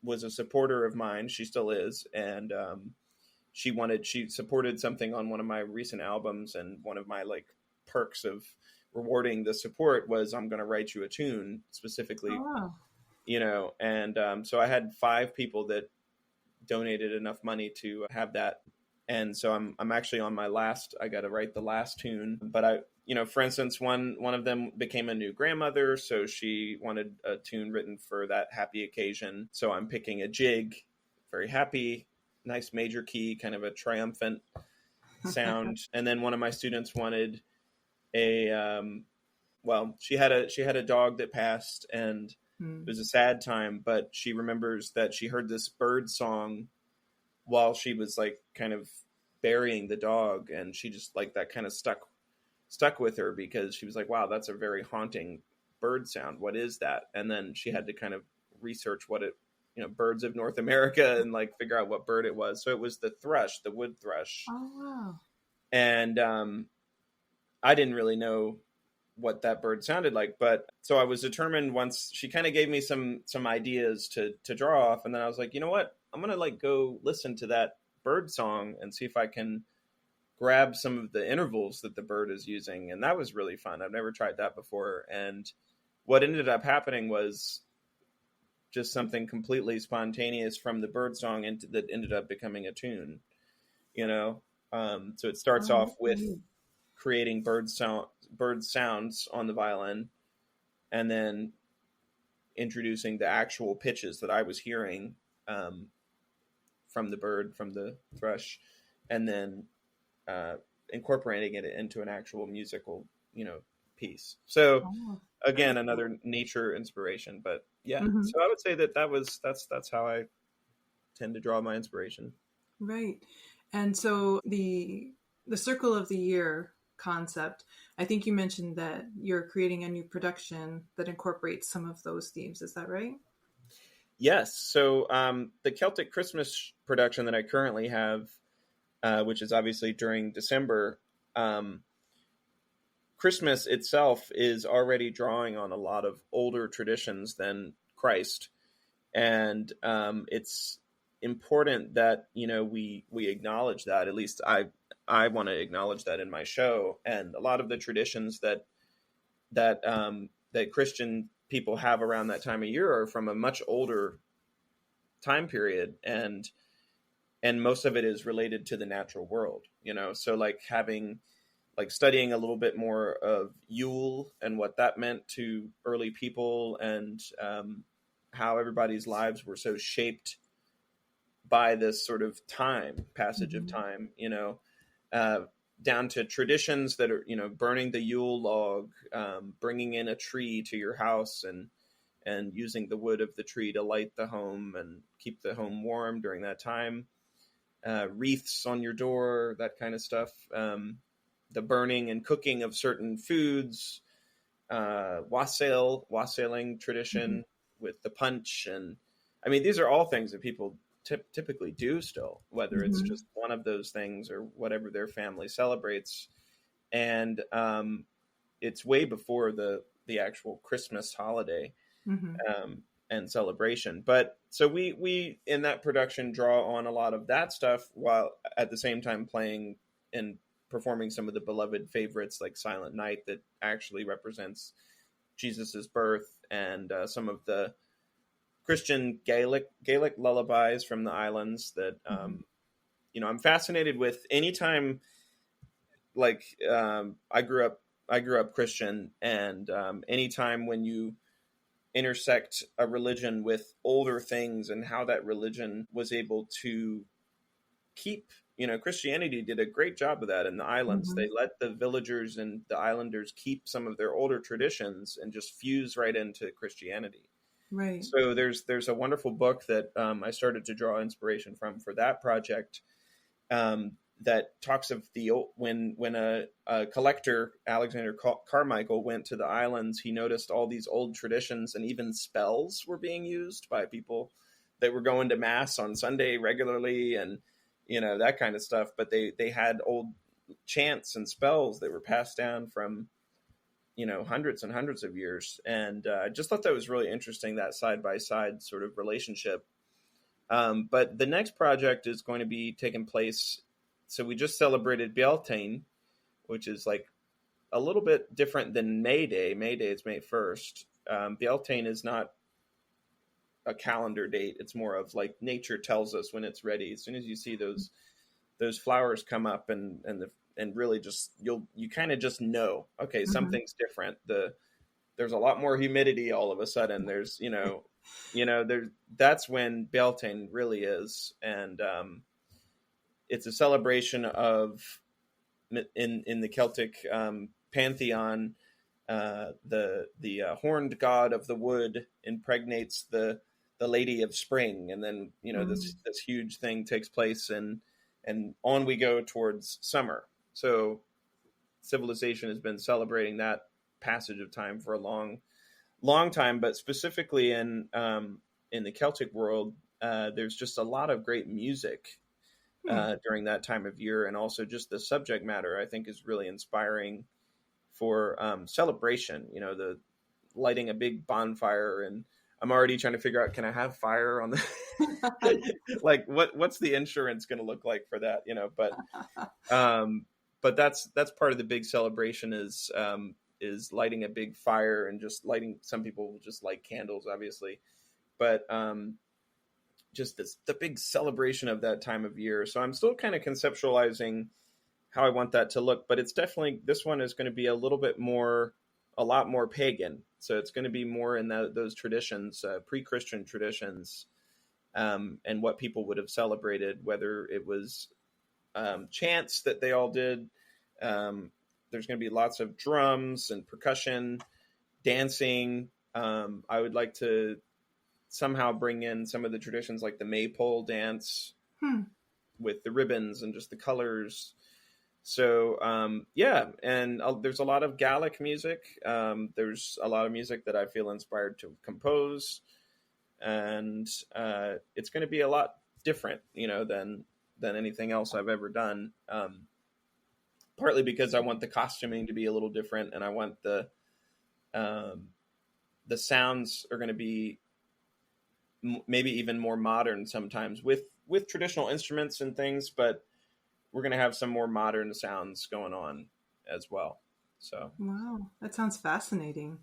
was a supporter of mine. She still is. And she supported something on one of my recent albums. And one of my like perks of rewarding the support was, I'm going to write you a tune specifically. Oh, wow. And so I had 5 people that donated enough money to have that. And so I'm actually on my I got to write the last tune. But for instance, one of them became a new grandmother, so she wanted a tune written for that happy occasion. So I'm picking a jig, very happy, nice major key, kind of a triumphant sound. And then one of my students wanted she had a dog that passed, and it was a sad time, but she remembers that she heard this bird song while she was like kind of burying the dog, and she just like that kind of stuck with her, because she was like, wow, that's a very haunting bird sound. What is that? And then she had to kind of research what birds of North America, and like figure out what bird it was. So it was the thrush, the wood thrush. Oh, wow. And I didn't really know what that bird sounded like. But so I was determined, once she kind of gave me some ideas to draw off, and then I was like, you know what, I'm gonna like go listen to that bird song and see if I can grab some of the intervals that the bird is using. And that was really fun. I've never tried that before. And what ended up happening was just something completely spontaneous from the bird song that ended up becoming a tune, you know? So it starts off with creating bird sounds on the violin, and then introducing the actual pitches that I was hearing from the bird, from the thrush, and then incorporating it into an actual musical, piece. So again, another nature inspiration, but yeah. Mm-hmm. So I would say that's how I tend to draw my inspiration. Right. And so the circle of the year concept, I think you mentioned that you're creating a new production that incorporates some of those themes. Is that right? Yes. So the Celtic Christmas production that I currently have, which is obviously during December, Christmas itself is already drawing on a lot of older traditions than Christ. And it's important that, we acknowledge that. At least I want to acknowledge that in my show. And a lot of the traditions that Christian people have around that time of year are from a much older time period. And most of it is related to the natural world, so like studying a little bit more of Yule and what that meant to early people, and how everybody's lives were so shaped by this sort of passage of time, down to traditions that are, burning the Yule log, bringing in a tree to your house and using the wood of the tree to light the home and keep the home warm during that time. Wreaths on your door, that kind of stuff. The burning and cooking of certain foods, wassailing tradition with the punch. And I mean, these are all things that people typically do still, whether it's just one of those things or whatever their family celebrates. And it's way before the actual Christmas holiday and celebration. But so we in that production draw on a lot of that stuff, while at the same time playing and performing some of the beloved favorites like Silent Night, that actually represents Jesus's birth, and some of the Christian Gaelic lullabies from the islands that, I'm fascinated with. Anytime, like, I grew up Christian, and anytime when you intersect a religion with older things and how that religion was able to keep, Christianity did a great job of that in the islands. They let the villagers and the islanders keep some of their older traditions and just fuse right into Christianity. Right. So there's a wonderful book that I started to draw inspiration from for that project, that talks of when a collector, Alexander Carmichael, went to the islands. He noticed all these old traditions, and even spells were being used by people that were going to mass on Sunday regularly, and that kind of stuff. But they had old chants and spells that were passed down from hundreds and hundreds of years. And I just thought that was really interesting, that side-by-side sort of relationship. But the next project is going to be taking place. So we just celebrated Beltane, which is like a little bit different than May Day. May Day is May 1st. Beltane is not a calendar date. It's more of like nature tells us when it's ready. As soon as you see those flowers come up and really just you kind of just know, okay, something's different. There's a lot more humidity all of a sudden. There's that's when Beltane really is. And it's a celebration of, in the Celtic pantheon, the horned god of the wood impregnates the lady of spring, and then this huge thing takes place, and on we go towards summer. So civilization has been celebrating that passage of time for a long time, but specifically in the Celtic world, there's just a lot of great music during that time of year, and also just the subject matter, I think, is really inspiring for celebration, the lighting a big bonfire. And I'm already trying to figure out, can I have fire on the, like what's the insurance going to look like for that, but that's part of the big celebration is lighting a big fire and just lighting. Some people will just light candles, obviously, but just the big celebration of that time of year. So I'm still kind of conceptualizing how I want that to look, but it's definitely, this one is going to be a lot more pagan. So it's going to be more in those traditions, pre-Christian traditions, and what people would have celebrated, whether it was chants that they all did. There's going to be lots of drums and percussion, dancing. I would like to somehow bring in some of the traditions like the maypole dance with the ribbons and just the colors. So, and there's a lot of Gaelic music. There's a lot of music that I feel inspired to compose. And it's going to be a lot different, than anything else I've ever done. Partly because I want the costuming to be a little different, and I want the sounds are going to be maybe even more modern sometimes with traditional instruments and things, but we're going to have some more modern sounds going on as well. So, wow, that sounds fascinating.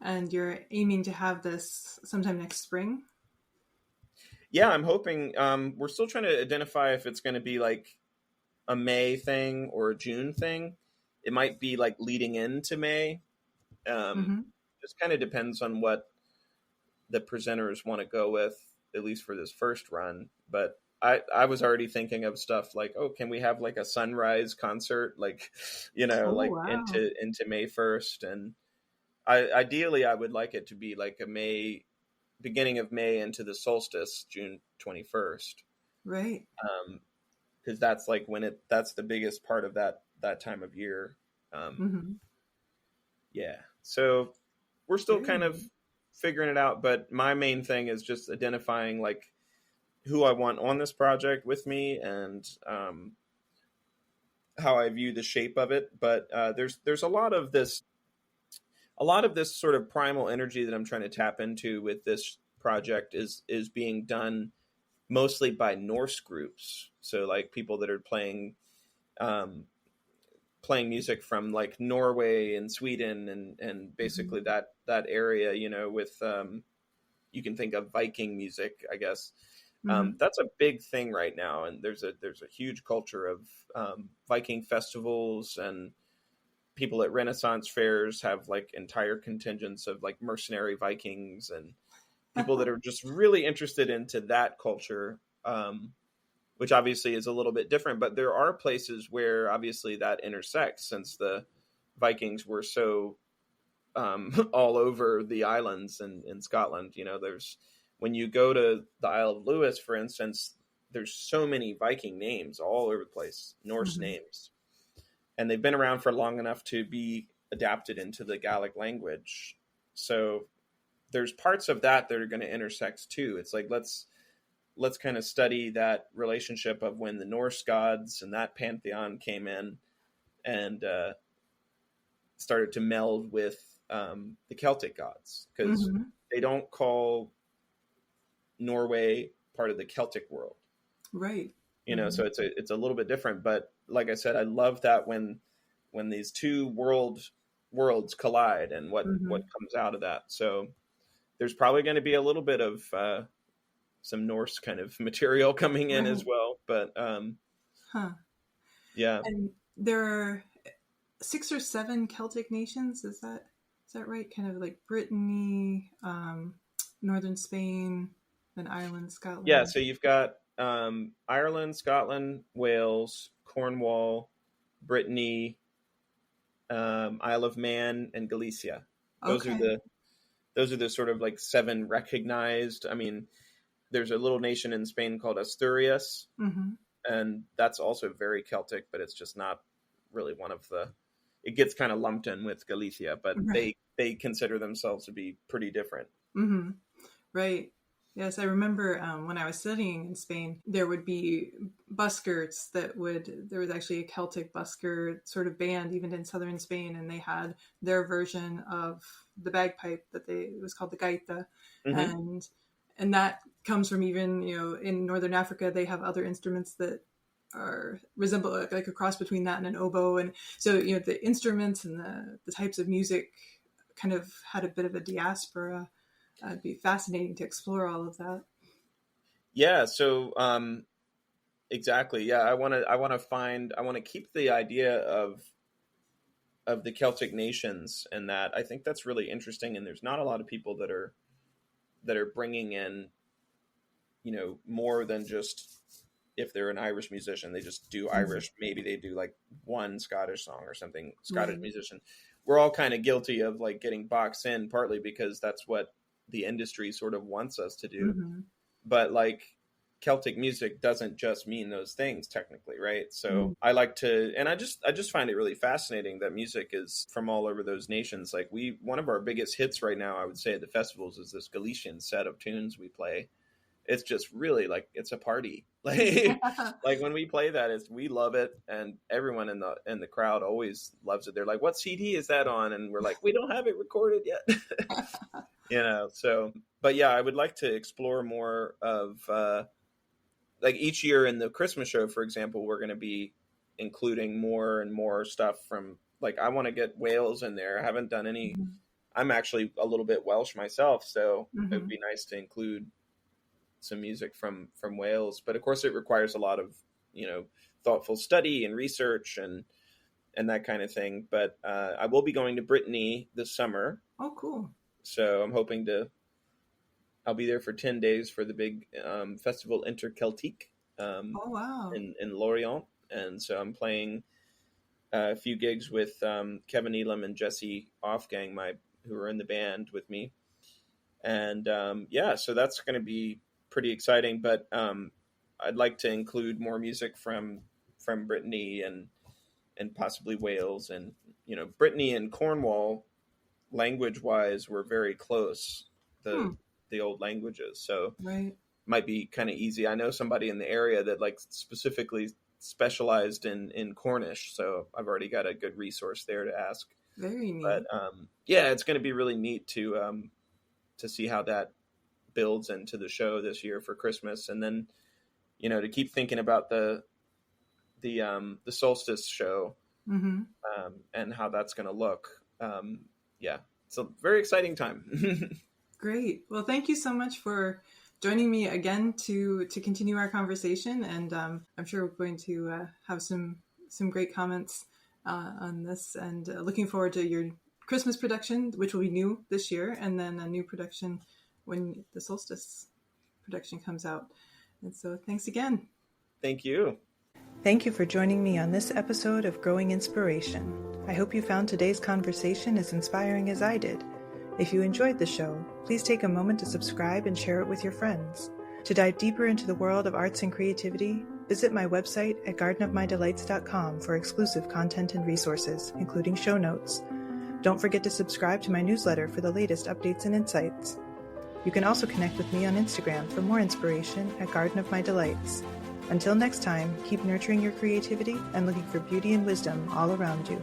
And you're aiming to have this sometime next spring? Yeah, I'm hoping. We're still trying to identify if it's going to be like a May thing or a June thing. It might be like leading into May. Just kind of depends on what the presenters want to go with, at least for this first run. But I was already thinking of stuff like, oh, can we have like a sunrise concert, like, Wow. into May 1st. And ideally I would like it to be like beginning of May into the solstice, June 21st. Right. Because that's like that's the biggest part of that time of year. Yeah. So we're still kind of figuring it out, but my main thing is just identifying like who I want on this project with me and how I view the shape of it. But there's a lot of this sort of primal energy that I'm trying to tap into with this project is being done mostly by Norse groups. So like people that are playing music from like Norway and Sweden and basically that area, with you can think of Viking music, I guess. That's a big thing right now, and there's a huge culture of Viking festivals, and people at Renaissance fairs have like entire contingents of like mercenary Vikings and people that are just really interested into that culture, which obviously is a little bit different. But there are places where obviously that intersects, since the Vikings were so all over the islands in Scotland. There's, when you go to the Isle of Lewis, for instance, there's so many Viking names all over the place, Norse names. And they've been around for long enough to be adapted into the Gaelic language. So there's parts of that are going to intersect too. It's like, let's kind of study that relationship of when the Norse gods and that pantheon came in and started to meld with the Celtic gods, because they don't call Norway part of the Celtic world. Right. So it's a little bit different, but like I said, I love that when these two worlds collide and what comes out of that. So there's probably going to be a little bit of some Norse kind of material coming in as well, but yeah. And there are 6 or 7 Celtic nations. Is that right? Kind of like Brittany, northern Spain, then Ireland, Scotland. Yeah. So you've got Ireland, Scotland, Wales, Cornwall, Brittany, Isle of Man, and Galicia. Those are the sort of like 7 recognized. I mean, there's a little nation in Spain called Asturias, and that's also very Celtic, but it's just not really one of the. It gets kind of lumped in with Galicia, but they consider themselves to be pretty different. Right. Yes, I remember when I was studying in Spain, there would be buskirts there was actually a Celtic buskirt sort of band even in southern Spain, and they had their version of the bagpipe it was called the gaita. Mm-hmm. And that comes from even, in Northern Africa, they have other instruments that resemble like a cross between that and an oboe. And so, the instruments and the types of music kind of had a bit of a diaspora. It'd be fascinating to explore all of that. Yeah. So, exactly. Yeah. I want to keep the idea of the Celtic nations, and that I think that's really interesting. And there's not a lot of people that are bringing in, more than just, if they're an Irish musician, they just do Irish. Maybe they do like one Scottish song or something, Scottish musician. We're all kind of guilty of like getting boxed in, partly because that's what the industry sort of wants us to do. Mm-hmm. But like Celtic music doesn't just mean those things technically, right? So I like to, and I just find it really fascinating that music is from all over those nations. Like one of our biggest hits right now, I would say, at the festivals is this Galician set of tunes we play. It's just really like, it's a party. Like when we play that, we love it, and everyone in the crowd always loves it. They're like, "What CD is that on?" And we're like, "We don't have it recorded yet." So, but yeah, I would like to explore more of like each year in the Christmas show, for example, we're going to be including more and more stuff from, like, I want to get Wales in there. I haven't done any. I'm actually a little bit Welsh myself, so it would be nice to include some music from Wales. But of course it requires a lot of, thoughtful study and research and that kind of thing. But I will be going to Brittany this summer. Oh, cool. So I'm hoping I'll be there for 10 days for the big festival Interceltique oh, wow. in Lorient. And so I'm playing a few gigs with Kevin Elam and Jesse Offgang, who are in the band with me. And so that's going to be pretty exciting. But I'd like to include more music from Brittany and possibly Wales. And, Brittany and Cornwall, language-wise, were very close, the old languages. So might be kind of easy. I know somebody in the area that like specifically specialized in Cornish, so I've already got a good resource there to ask. Very neat. But it's going to be really neat to see how that builds into the show this year for Christmas, and then to keep thinking about the solstice show and how that's going to look. It's a very exciting time. Great. Well, thank you so much for joining me again to continue our conversation, and I'm sure we're going to have some great comments on this, and looking forward to your Christmas production, which will be new this year, and then a new production when the solstice production comes out. And so thanks again. Thank you. Thank you for joining me on this episode of Growing Inspiration. I hope you found today's conversation as inspiring as I did. If you enjoyed the show, please take a moment to subscribe and share it with your friends. To dive deeper into the world of arts and creativity, visit my website at gardenofmydelights.com for exclusive content and resources, including show notes. Don't forget to subscribe to my newsletter for the latest updates and insights. You can also connect with me on Instagram for more inspiration at Garden of My Delights. Until next time, keep nurturing your creativity and looking for beauty and wisdom all around you.